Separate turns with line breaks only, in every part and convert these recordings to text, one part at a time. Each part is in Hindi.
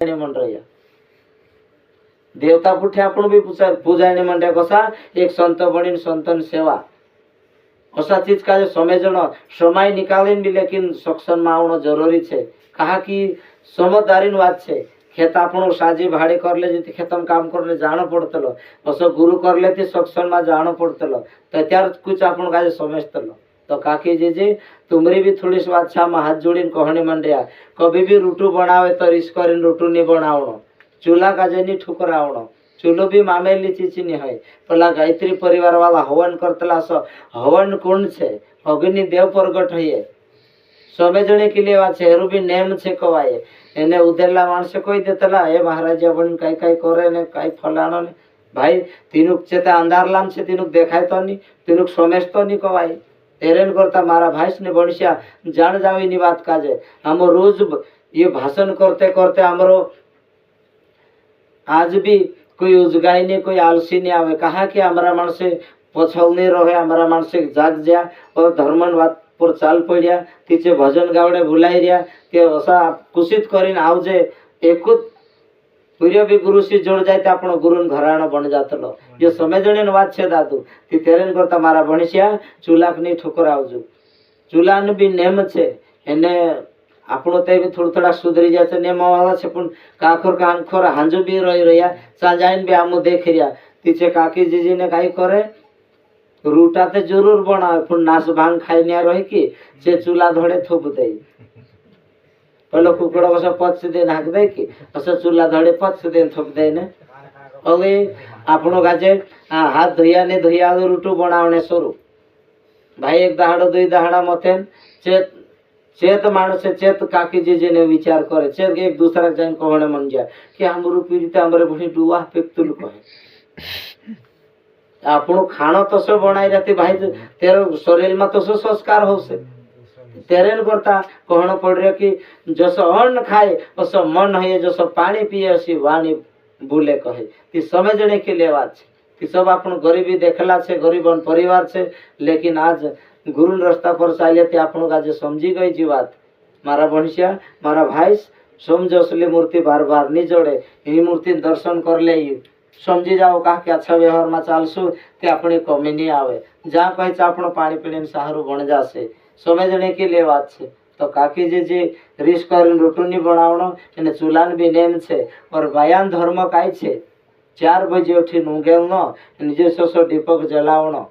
मन रहा देवता पुठे आपण भी पूजाने मंडे कसा एक संत बनी संतन सेवा असा चीज का समय निकालीन भी लेकिन सत्संग में आवनो जरूरी है। कहा कि समझदारी बात है। खेत आपण साजी भाड़े कर ले जी खेतम काम करने जाना पड़तलो असो गुरु कर ले सत्संग में जाना पड़तलो तो त्यार कुछ आपण का समझतलो तो काकी जी तुमरी भी थोड़ी सी बात में हाथ जोड़ी कहने मंडिया कभी भी रोटू बनावे तो रिस कर रोटू नहीं बनावनो चूल्हा का नहीं ठुकरावनो चूल्हो भी मामेली चीज नहीं है। पहला गायत्री परिवार वाला हवन करतला सो हवन कुंड छे अग्नि देव प्रगट है समझने के लिए बात है भी नेम छे कवाए एने उदेला माणस कोई देतला ए महाराज बन कई कई करे ने कई फलाणो ने भाई तीनुक चेता अंधार लाम छे तीनुक देखाय तो नहीं तीनुक समझ तो नहीं कवाय तेरेन करता मारा भाई ने बणिया जान जावी नी बात काजे हम रोज ये भाषण करते करते हमरो आज भी कोई उजगाई नहीं कोई आलसी नहीं आवे कहा कि हमारा मानस पछल नहीं रहे हमारा मानस जाग जा और धर्मन बात पर चाल पड़ा तीचे भजन गावड़े भुलाई रिया कि असा कुशित करीन आवजे एकूत सूर्य भी गुरु से जोड़ जाए तो आपण गुरु घराणो बन जातलो ये समझने बात है दादू ती तेरेन करता मारा भणिया चूल्हा नहीं ठुकरावजू चूल्हा भी नेम छे एने આપણો તે બી થોડું થોડા સુધરી જાય છે ને માવા છે પણ કાખર કાનખર હાંજુ બી રહી રહ્યા સાંજાઈને બી આમો દેખી રહ્યા તીચે કાકી જીજી ને કાઈ કરે रूटा तो जरूर बनावे पण नाच भांग खाई नहीं रही कि से चूल्हा धड़े थूप दे पहले कुकड़ा बस 5 दिन हाक दे कि बस चूल्हा धड़े 5 दिन थूप दे ने હવે આપણો ગાજે हाथ धोया ने धोया रूटू बनावने शुरू भाई एक दहाड़ो 2 दहाड़ा मथे चेत चेत मानस चेत काकी जी ने विचार करे चेत एक दूसरा जाइन कहने मन जाए कि हमरू पीड़ित हमरे बुढ़ी डुआ पेक्तुल कहे આપણું ખાણો તો શું બનાવી રહેતી ભાઈ તેરો શરીર में तो संस्कार हो से तेरे करता कहना पड़ रहा कि जसो अन्न खाए वसो मन है जसो पानी पिए असी वाणी भूले कहे कि समझने के लिए बात है कि सब अपन गरीबी देखला छे गरीबन परिवार छे लेकिन आज गुरु रास्ता पर चाले ते आपण आज समझी गई जी बात मारा भणिया मारा भाई समझ असली मूर्ति बार बार नहीं जोड़े ये मूर्ति दर्शन कर ले समझी जाओ कहा कि अच्छा व्यवहार में चालशु ते अपनी कमी नहीं आवे जहाँ कहे आपण पानी पीने सहारू बन जासे समझने के लिए बात है। तो काकी जी रिस कर रोटू नहीं बनावनो एने चूल्हान भी नेम छे और बयान धर्म काई छे 4 बजे उठी नुंगेलनो निजे सोसो दीपक जलावनो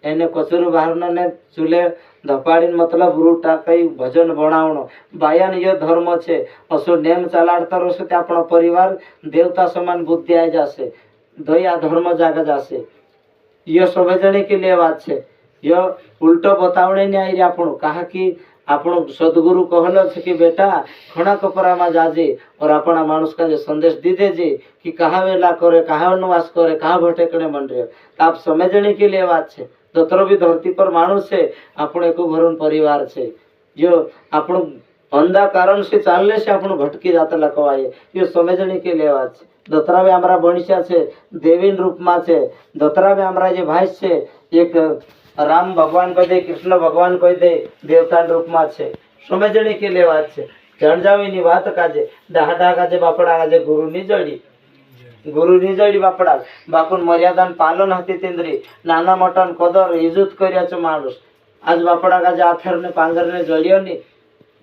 एने कचरू बाहरनो ने चूल्हे धपाड़ी मतलब रूटा कई भजन बनावनो बयान ये धर्म छे असो नेम चलाड़ता रहो ते आपणो परिवार देवता समान बुद्धि आई जासे दया धर्म जागा जासे ये समझने के लिए बात है। ये उल्टो बतावने नहीं आई आपणो कहा कि आपणो सदगुरु कहलो छे कि बेटा खणा कपरा में जाजे और अपना मानुष का जो संदेश दी देजे कि कहाँ वेला करे कहाँ वनवास करे कहाँ भटकने मन रहे तो आप समझने के लिए बात है। दोतरो भी धरती पर मानुष है आपण एक भरून परिवार है जो आपण अंधा कारण से चालने से आपण भटकी जाता लखवाए ये समझने के लिए बात है। दोतरा भी हमारा बणिया है देवी रूप में है दोतरा भी हमारा जो भाई है एक राम भगवान कह दे कृष्ण भगवान कह दे देवता रूप में है समझने के लिए बात है। जणजावी बात काजे डाहा काजे बापड़ा काजे गुरु नहीं जड़ी गुरु निजड़ी बापड़ा बापुन मर्यादान पालन हती तेंद्री नाना मटन कदर इज्जत करिया मानुष आज बापड़ा का आथर ने पांगर ने जड़ियो नी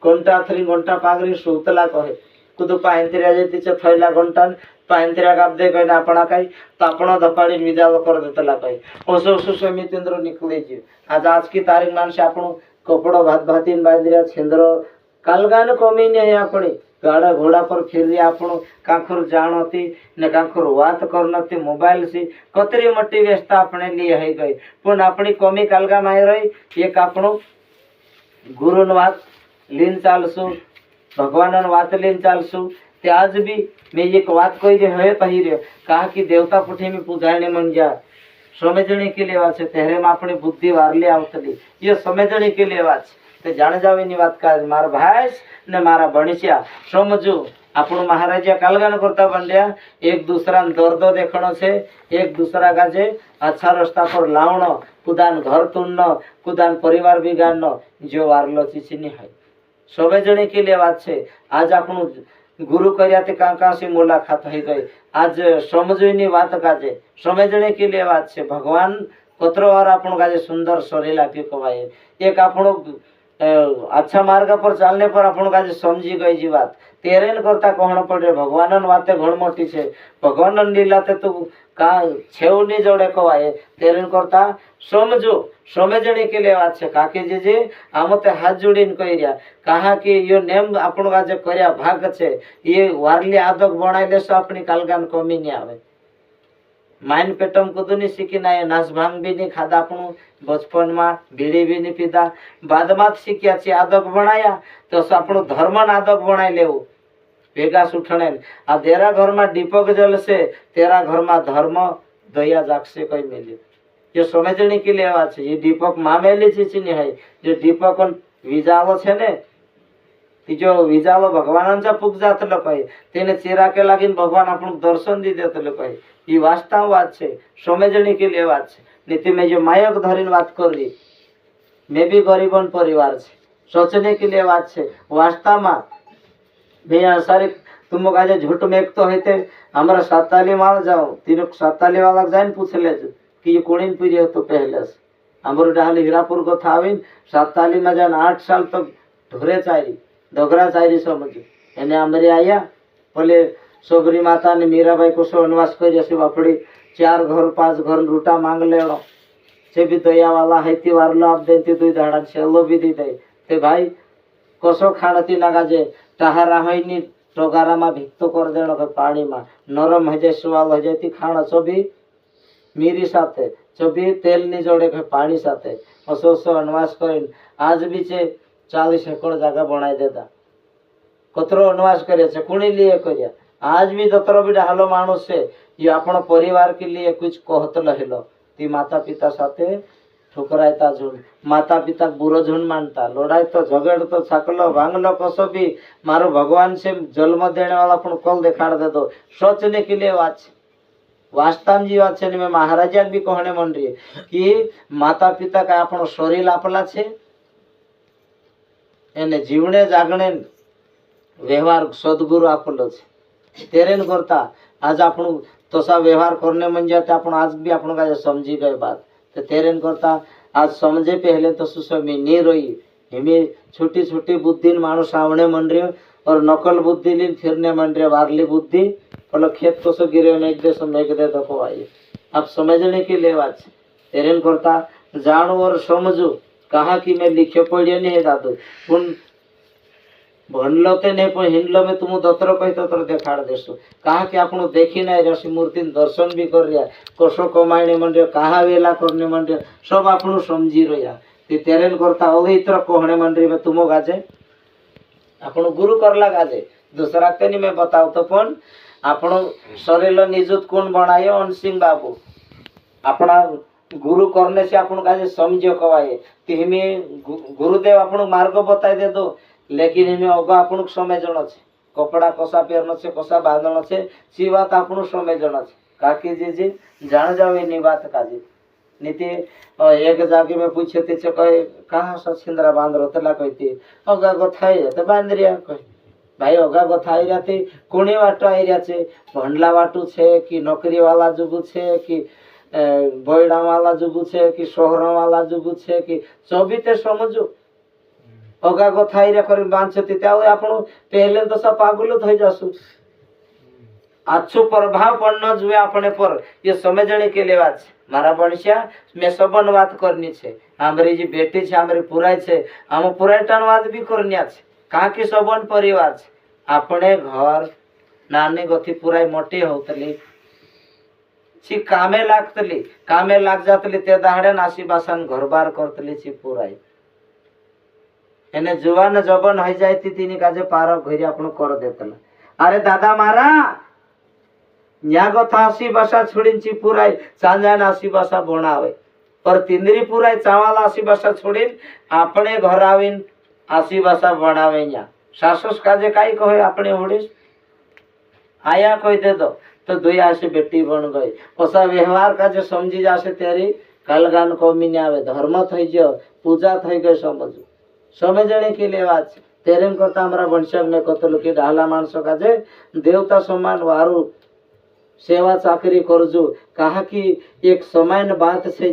घंटा आथरी घंटा पांगरी सुतला कहे कुदु पाइंतिरा जे तिचे थैला घंटा पाइंतिरा गाप दे कहे आपणा कई तो आपणा धपाड़ी मिजाव कर देतला कहे ओसो ओसो समितेंद्र निकले जी आज की तारीख मानस आपणो कपड़ो भात भातीन बांधरिया छेंद्रो कालगान कमी नहीं आपणी गाड़ा घोड़ा पर फिर आपण काखर जाणती ने काखर वात करनती मोबाइल से कतरी मट्टी व्यवस्था अपने लिए है गई पण अपनी कमी कालगा माय रही एक आपणो गुरुन वात लीन चालसु भगवानन वात लीन चालसु ते आज भी मैं एक बात कही रे है कही रे कहा कि देवता पुठी में पूजाने मन जा समझने के लिए बात है तेरे में अपनी बुद्धि वारले आवतली ये समझने के लिए बात ते जान जावी बात का मारा भाई ने मारा भणिया समझू આપણું મહારાજા કાલગાન કરતા બન્યા એક दूसरा दर्द देखणो छे एक दूसरा का जे अच्छा रास्ता पर लावणो कुदान घर तुन्नो कुदान परिवार बिगाड़नो जो वारलो चीची नहीं है सबे जने के लिए बात छे। आज આપણું गुरु કર્યા તે કાંસી મુલાકાત થઈ ગઈ આજ સમજવાની વાત કાજે સમજणे के लिए વાત છે ભગવાન કતરો વાર આપણો કાજે સુંદર શરીર આપ્યું કવાય એક આપણો अच्छा मार्ग पर चालने पर आपण काजे समझी गई जी बात तेरेन करता कहण पड़े भगवान वाते घण मोटी छे भगवान लीला ते तू का छेवनी जोड़े कवाय तेरेन करता समझो समझने के लिए बात छे काके जे आमते हाथ जोड़ीने कही रहा कहा कि यो नेम आपण काजे कर्या भाग छे ये वारली आदक बनाई लेसो अपनी कालगान कमी नहीं आवे माइन पेटम कदू नहीं सीखी ना नाच भांग भी नहीं खाधा अपनू बचपन में बीड़ी भी नहीं पीधा बाद में सीख्या छे आदक बनाया तो अपनू धर्म आदक बनाई लेव भेगा सुठने आ तेरा घर में दीपक जलसे तेरा घर में धर्म दया जागसे कई मिले ये समझने के लिए बात है ये दीपक मामेली चीज नहीं है जो दीपक विजालो छे ने जो विजालो भगवान पूग जात कहे तेने चेरा के लागिन भगवान अपन दर्शन दी देते कहे ये वास्तव बात है समझने के लिए बात है नीति में जो मायक धरीन बात कर रही मैं भी गरीबन परिवार से सोचने के लिए बात है वास्तव में मैं सारे तुम काजे झूठ में एक तो होते हमारा साताली वाला जाओ तीनों साताली वाला जाइन पूछ ले कि ये कोणीन पीरी हो तो पहले से हमारे डाल हीरापुर को था साताली में जान 8 साल तक ढोरे चारी डोगरा चारी समझ एने हमारे आया बोले सोबरी माता ने मीराबाई को सो वनवास कर बापड़ी 4 घर 5 घर लूटा मांग लेनो से भी दया वाला है ती वारलो आप देती 2 दाड़ा छेलो भी दी दे ते भाई कसो खाणती नागाजे टहारा होइनी टोगारा में भिक्तो कर देनो के पानी में नरम हो जाए सुवाल हो जाती खाना चोबी मीरी साथे चोबी तेल नी जोड़े के पानी साथे असो असो वनवास करीन आज भी छे 40 एकड़ जगह बनाई देता कतरो वनवास करे छे कुणी लिए कर्या आज भी दतरो भी हालो मानुस से ये अपन परिवार के लिए कुछ कहत लहेलो ती माता पिता साथे ठुकरायता झुंड माता पिता बुरो झुंड मानता लड़ाई तो झगड़ तो छकलो भांगलो कसो भी मारो भगवान से जन्म देने वाला पण कल देखाड़ दे दो सोचने के लिए बात वास्तव जी बात है मैं महाराजा भी कहने मन रही है कि माता पिता का अपन शरीर आपला छे एने जीवने जागने व्यवहार सद्गुरु आपलो छे तेरेन करता आज आपण तसा व्यवहार करने मन जाते आपण आज भी आपण का समझी गए बात तो तेरेन करता आज समझे पहले तो सुसमी नहीं रही हिमे छोटी छोटी बुद्धि मानुष आवने मन रही और नकल बुद्धि लीन फिरने मन रहे वारली बुद्धि बोलो खेत को सो गिरे मेघ दे देखो आइए आप समझने के लिए बात तेरेन करता जानो और समझो कहा कि मैं लिखे पढ़िए नहीं है दादू पुन भणलो ते नहीं पण हिंडलो में तुम दत्र कही तो देखाड़ देसो कहा कि आपण देखी ना ऋषि मूर्ति दर्शन भी कर रहा कसो कमाईने मन रहा कहा वेला करने मन रहा सब आपण समझी रहा तेरेन करता अवित्र कहने मन रही तुम गाजे आपण गुरु करला गाजे दूसरा के नहीं मैं बताओ तो पण आपण शरीर निजुत कौन बनाए अनसिंह बाबू अपना गुरु करने से अपन का समझो कवाए कि हमें गुरुदेव अपन मार्ग बताई दे दो लेकिन हमें अगा अपन समझना छे कपड़ा कसा पहरना छे कसा बांधना छे सी बात अपन समझना छे काकी जी जान जाओ ये बात काजी नीति एक जागे में पूछे थे कहे कहाँ सचिंद्रा बांध रो तला कहती अगा गथाई तो बांध रिया कहे भाई अगा गथाई रहती कोणी वाटो आई रहा छे भंडला वाटू छे कि नौकरी वाला जुगू छे कि बयड़ा वाला जुगू छे कि शहर वाला जुगू छे कि सभी ते समझो अगा गथाई रे करी बांधती त्यावे आपण पहले तो सब पागल थई जासु अच्छो प्रभाव पड़ना जुए अपने पर ये समझने के लिए बात मारा बणसिया मैं सबन बात करनी छे हमारी जी बेटी छे हमारी पुराई छे हम पुराईटन बात भी करनिया छे कहा कि सबन परिवार छे अपने घर नानी गति पुराई मोटी होतली ची कामे लाग जातली ते दाहडे नासी बासन घर बार करतली ची पुराई एने जुवान जबन हो जाती तीनी काजे पार घरी आपण कर देतला अरे दादा मारा न्या गथा आसी भाषा छोड़ीन पुराई चांजान आसी भाषा बनावे और तिंदरी पुराई चावाला आसी भाषा छोड़ीन अपने घर आवीन आसी भाषा बनावे न्या सासुस काजे काई कहे अपने होड़ीस आया कह दे दो तो दुई आसे बेटी बन गई ओसा व्यवहार का जो समझी जासे तेरी कलगान कमी नहीं आवे धर्म थई जो पूजा थई गई समझो समझने के लिए बात तेरेम करता हमारा वंशक ने कतलु कि ढाला माणस का जे देवता समान वारू सेवा चाकरी करजू कहा कि एक समान बात से